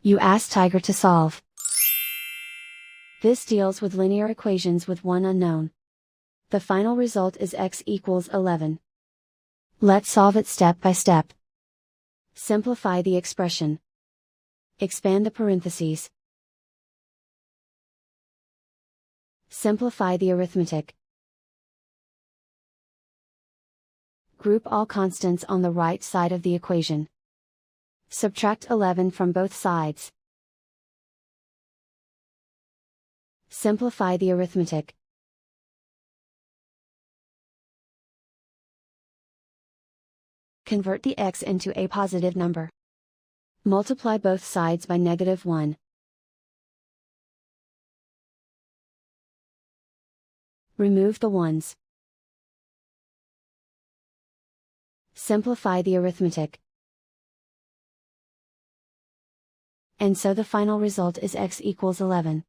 You ask Tiger to solve. This deals with linear equations with one unknown. The final result is x equals 11. Let's solve it step by step. Simplify the expression. Expand the parentheses. Simplify the arithmetic. Group all constants on the right side of the equation. Subtract 11 from both sides. Simplify the arithmetic. Convert the x into a positive number. Multiply both sides by -1. Remove the ones. Simplify the arithmetic. And so the final result is x equals 11.